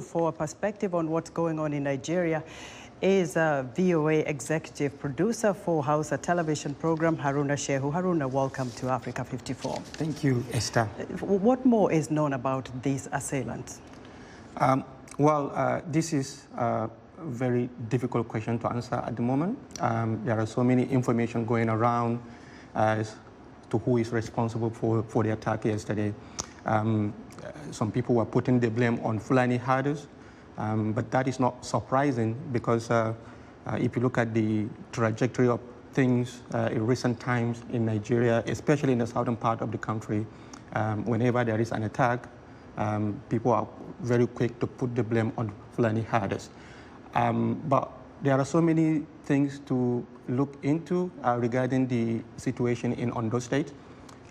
For a perspective on what's going on in Nigeria is VOA executive producer for Hausa television program, Haruna Shehu. Haruna, welcome to Africa 54. Thank you, Esther. What more is known about these assailants? This is a very difficult question to answer at the moment. There are so many information going around as to who is responsible for the attack yesterday. Some people were putting the blame on Fulani herders, but that is not surprising because if you look at the trajectory of things in recent times in Nigeria, especially in the southern part of the country, whenever there is an attack, people are very quick to put the blame on Fulani herders. But there are so many things to look into regarding the situation in Ondo State.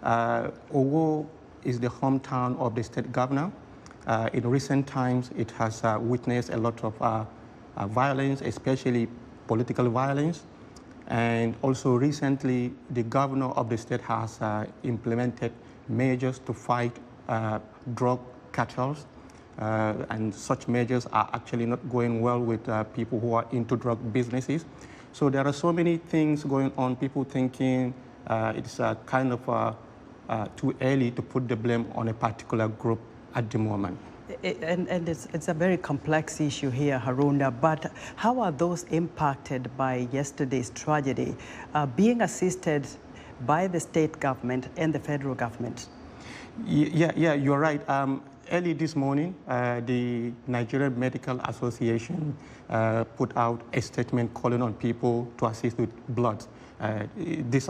Owo is the hometown of the state governor. In recent times, it has witnessed a lot of violence, especially political violence. And also recently, the governor of the state has implemented measures to fight drug cartels. And such measures are actually not going well with people who are into drug businesses. So there are so many things going on, people thinking it's kind of too early to put the blame on a particular group at the moment. And it's a very complex issue here, Haruna, but how are those impacted by yesterday's tragedy being assisted by the state government and the federal government? Yeah, you're right. Early this morning, the Nigerian Medical Association put out a statement calling on people to assist with blood. This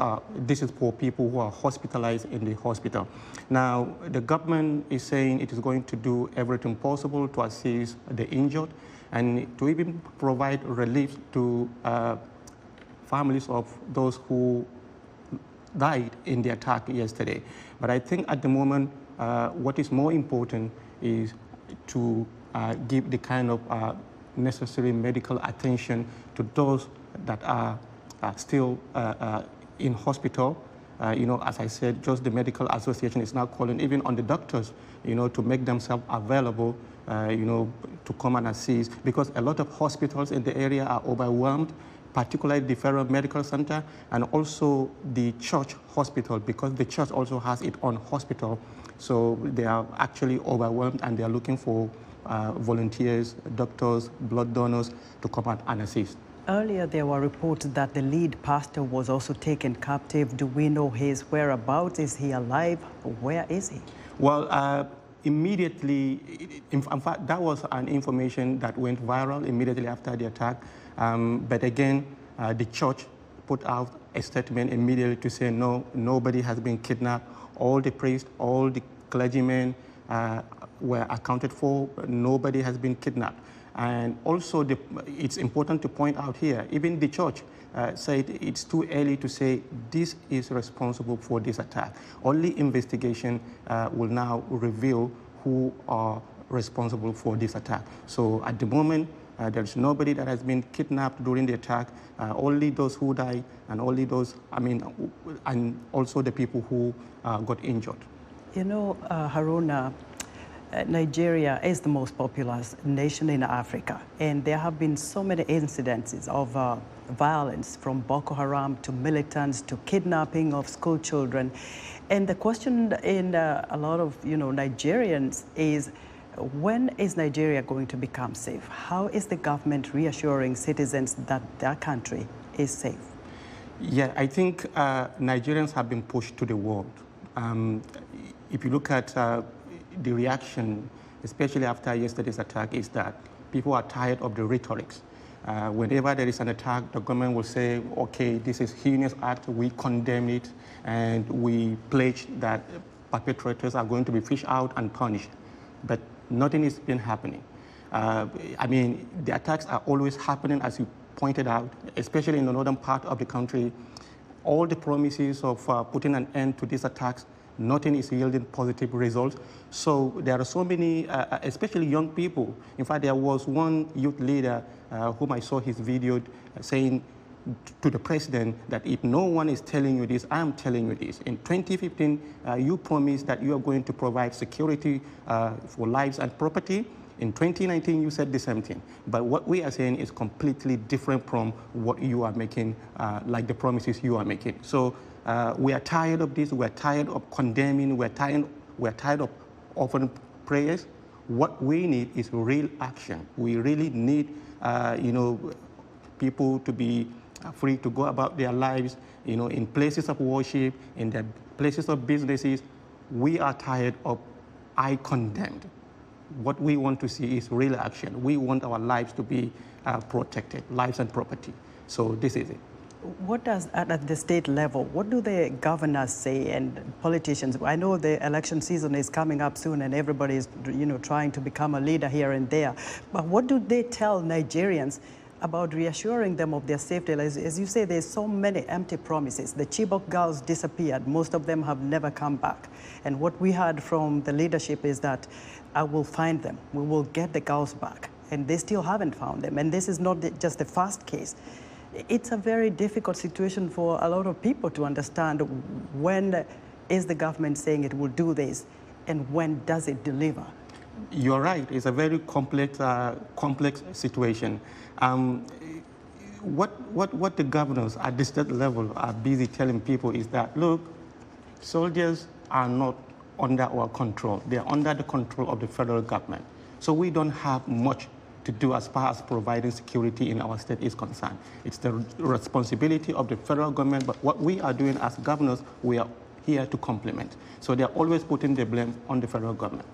is for people who are hospitalized in the hospital. Now, the government is saying it is going to do everything possible to assist the injured and to even provide relief to families of those who died in the attack yesterday. But I think at the moment, what is more important is to give the kind of necessary medical attention to those that are still in hospital. As I said, just the medical association is now calling even on the doctors, to make themselves available, to come and assist, because a lot of hospitals in the area are overwhelmed, particularly the Federal Medical Center and also the church hospital, because the church also has its own hospital. So they are actually overwhelmed and they are looking for volunteers, doctors, blood donors to come out and assist. Earlier, there were reports that the lead pastor was also taken captive. Do we know his whereabouts? Is he alive? Where is he? Well, immediately, in fact, that was an information that went viral immediately after the attack. But again, the church put out a statement immediately to say, no, nobody has been kidnapped. All the priests, all the clergymen were accounted for. Nobody has been kidnapped. And also, it's important to point out here, even the church said it's too early to say this is responsible for this attack. Only investigation will now reveal who are responsible for this attack. So at the moment, there's nobody that has been kidnapped during the attack, only those who died and only those, and also the people who got injured. Haruna, Nigeria is the most populous nation in Africa, and there have been so many incidences of violence, from Boko Haram to militants to kidnapping of school children. And the question in a lot of Nigerians is, when is Nigeria going to become safe? How is the government reassuring citizens that their country is safe? Yeah, I think Nigerians have been pushed to the wall. If you look at the reaction, especially after yesterday's attack, is that people are tired of the rhetorics. Whenever there is an attack, the government will say, okay, this is a heinous act, we condemn it, and we pledge that perpetrators are going to be fished out and punished. But nothing has been happening. The attacks are always happening, as you pointed out, especially in the northern part of the country. All the promises of putting an end to these attacks, nothing is yielding positive results. So there are so many, especially young people. In fact, there was one youth leader whom I saw his video saying to the president that if no one is telling you this, I am telling you this. In 2015, you promised that you are going to provide security for lives and property. In 2019, you said the same thing. But what we are saying is completely different from what you are making, like the promises you are making. So we are tired of this. We're tired of condemning. We're tired of offering prayers. What we need is real action. We really need, people to be free to go about their lives, in places of worship, in their places of businesses. We are tired of I condemned. What we want to see is real action. We want our lives to be protected, lives and property. So this is it. What does, at the state level, what do the governors say and politicians? I know the election season is coming up soon and everybody is, trying to become a leader here and there. But what do they tell Nigerians about reassuring them of their safety? As you say, there's so many empty promises. The Chibok girls disappeared. Most of them have never come back. And what we heard from the leadership is that I will find them. We will get the girls back. And they still haven't found them. And this is not just the first case. It's a very difficult situation for a lot of people to understand. When is the government saying it will do this, and when does it deliver? You're right. It's a very complex situation. What the governors at the state level are busy telling people is that, look, soldiers are not under our control. They are under the control of the federal government. So we don't have much to do as far as providing security in our state is concerned. It's the responsibility of the federal government, but what we are doing as governors, we are here to complement. So they're always putting the blame on the federal government.